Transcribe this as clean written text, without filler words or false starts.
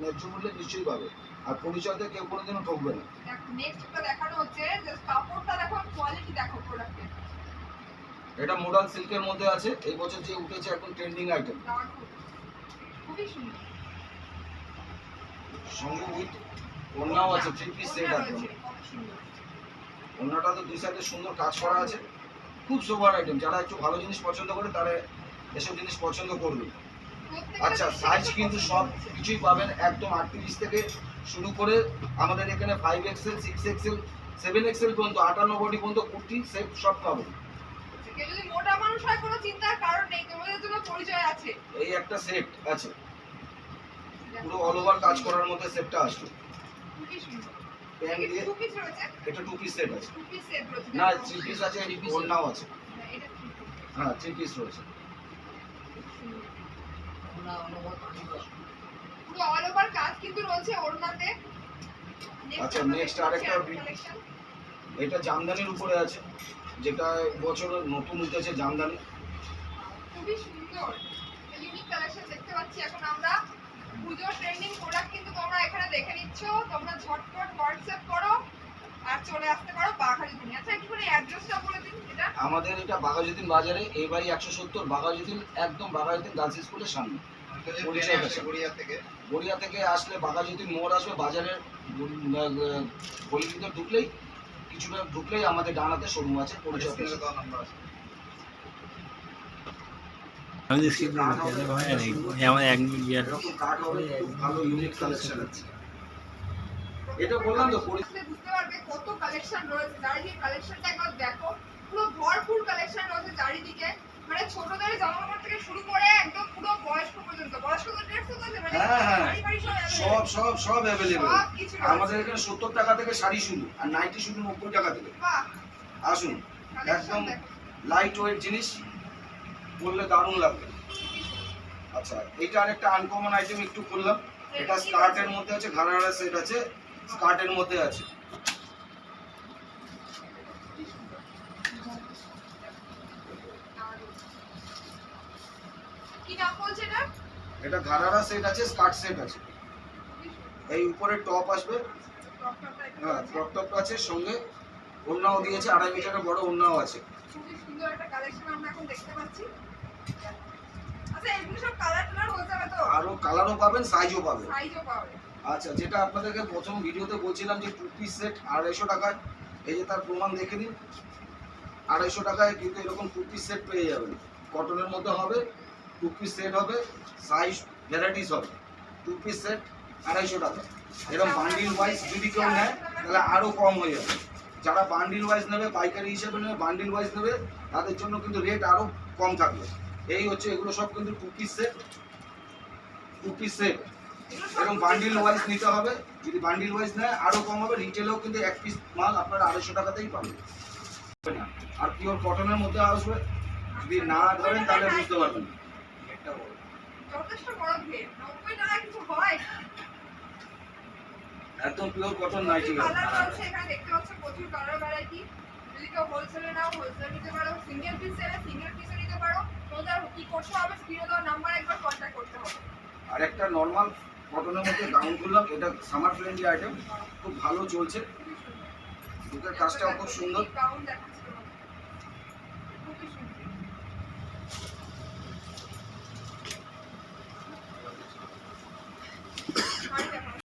ন্যায্য মূল্যে নিশ্চয়ই পাবে, আর পরিচয়তে কেউ কোনোদিনও ঠকবে না। নেক্সটটা দেখানো হচ্ছে যে কাপড়টা দেখো, কোয়ালিটি দেখো প্রোডাক্টের। এটা মোডাল সিল্কের মধ্যে আছে, এই বছর যে উঠেছে এখন ট্রেন্ডিং আইটেম। খুবই সুন্দর। সঙ্গে উইথ ওড়নাও আছে, 3 পিস সেট একদম। ওড়নাটা তো দুই সাইডে সুন্দর কাজ করা আছে, খুব সোবার আইটেম। যারা একটু ভালো জিনিস পছন্দ করে তারা এসব জিনিস পছন্দ করবে। আচ্ছা, সাইজ কিন্তু সব কিছুই পাবেন একদম 38 থেকে শুরু করে আমাদের এখানে 5XL, 6XL, 7XL পর্যন্ত 58 বডি পর্যন্ত কুর্তি সেট সব পাবেন। কেউ যদি মোটা মানুষ হয় কোনো চিন্তার কারণ নেই, তোমাদের জন্য পরিচয় আছে। এই একটা সেট আছে, পুরো অল ওভার কাজ করার মধ্যে সেটটা আসবে। খুবই সুন্দর। প্যান্ট দিয়ে টু পিস রয়েছে, এটা 2 পিস সেট আছে। 2 পিস সেট রয়েছে না, 3 পিস আছে, এই ওড়নাও আছে। এটা হ্যাঁ, 3 পিস রয়েছে। পুরো অল ওভার কাজ কিন্তু রয়েছে ওড়নাতে। আচ্ছা, নেক্সট আরেকটা এটা জামদানির উপরে আছে, যেটা বছর নতুন উঠেছে জামদানি। খুবই সুন্দর ইউনিক কালেকশন দেখতে পাচ্ছি এখন আমরা। পুজোর ট্রেন্ডিং প্রোডাক্ট কিন্তু তোমরা এখানে দেখে নিচ্ছ। তোমরা ঝটপট হোয়াটসঅ্যাপ করো আর চলে আসতে পারো বাঘাযতীন। আচ্ছা, একটুখানি অ্যাড্রেসটা বলে দিন। আমাদের এটা বাঘাযতীন বাজারে, এই বাড়ি 170, বাঘাযতীন, একদম বাঘাযতীন গার্লস স্কুলের সামনে। গড়িয়া থেকে আসলে বাঘাযতীন মোড় আসবে, বাজারের গলির ভিতর ঢুকলেই, কিছুটা ঢুকলেই আমাদের ডানাতে শোরুম আছে। পরিচয় ভালো ইউনিক কালেকশন আছে। এটা বললাম তো, বুঝতে পারবে কত কালেকশন রয়েছে। চারিদিকে কালেকশনটা একবার দেখো, পুরো ভরপুর কালেকশন রয়েছে চারিদিকে। মানে ছোটদের জামা কাপড় থেকে শুরু করে একদম পুরো বয়স্ক পর্যন্ত। বয়স্কদের ড্রেস তো আছে, মানে সব সব সব অ্যাভেলেবল। আমাদের এখানে 70 টাকা থেকে শাড়ি শুরু, আর নাইটি শুরু 90 টাকা থেকে। আসুন, একদম লাইট ওয়েট জিনিস, বললে দারুণ লাগবে। আচ্ছা, এটা আরেকটা আনকমন আইটেম একটু খুললাম। এটা স্কার্টের মধ্যে আছে, ঘাড়ারা সেট আছে, স্কার্টের মধ্যে আছে। কি নাম বলছে এটা? এটা ঘাড়ারা সেট আছে, স্কার্ট সেট আছে। এই উপরে টপ আসবে, হ্যাঁ ক্রপ টপ আছে, সঙ্গে ওড়নাও দিয়েছে, 2.5 মিটারের বড় ওড়নাও আছে। খুবই সুন্দর একটা কালেকশন আমরা এখন দেখতে পাচ্ছি। আচ্ছা, এগুলো সব কালার কালার হয়ে যাবে তো? আরো কালারও পাবেন, সাইজও পাবেন। সাইজও পাবে। আচ্ছা, যেটা আপনাদেরকে প্রথম ভিডিওতে বলছিলাম যে 2 পিস সেট 250 টাকায়, এই যে তার প্রমাণ দেখে নিন। 250 টাকায় কিন্তু এরকম 2 পিস সেট পেয়ে যাবেন। কটনের মধ্যে হবে, 2 পিস সেট হবে, সাইজ ভ্যারাইটিস হবে। 2 পিস সেট 250 টাকা। এরকম বান্ডিল ওয়াইজ যদি কেউ নেয় তাহলে আরও কম হয়ে যাবে। যারা বান্ডিল ওয়াইজ নেবে, পাইকারি হিসেবে নেবে, বান্ডিল ওয়াইজ নেবে, তাদের জন্য কিন্তু রেট আরও কম থাকবে। এই হচ্ছে, এগুলো সব কিন্তু 2 পিস সেট, 2 পিস সেট। এরকম বান্ডিল ওয়াইজ নিতে হবে। যদি বান্ডিল ওয়াইজ নেয় আরও কম হবে। রিটেলেও কিন্তু 1 পিস মাল আপনারা 250 টাকাতেই পাবেন। আর পিওর কটনের মধ্যে আসবে, যদি না ধরেন তাহলে বুঝতে পারবেন। যথেষ্ট বড় ঘের, 90 টাকা কিছু হয়। একদম পিওর কটন নাইটি। কালার আছে এখানে দেখতে পাচ্ছ, প্রচুর কালার ভ্যারাইটি। যদি কেউ হোলসেলে নাও, হোলসেলে নিতে পারো। সিঙ্গেল পিস চাইলে সিঙ্গেল পিসও নিতে পারো। তোমাদের কি করতে হবে, স্ক্রিনে দেওয়া নাম্বার একবার কন্ট্যাক্ট করতে হবে। আর একটা নরমাল কটনের মধ্যে গাউন করলাম, এটা সামার ফ্রেন্ডলি আইটেম, খুব ভালো চলছে। দুটোর কাজটাও খুব সুন্দর। গাউন দেখাচ্ছি।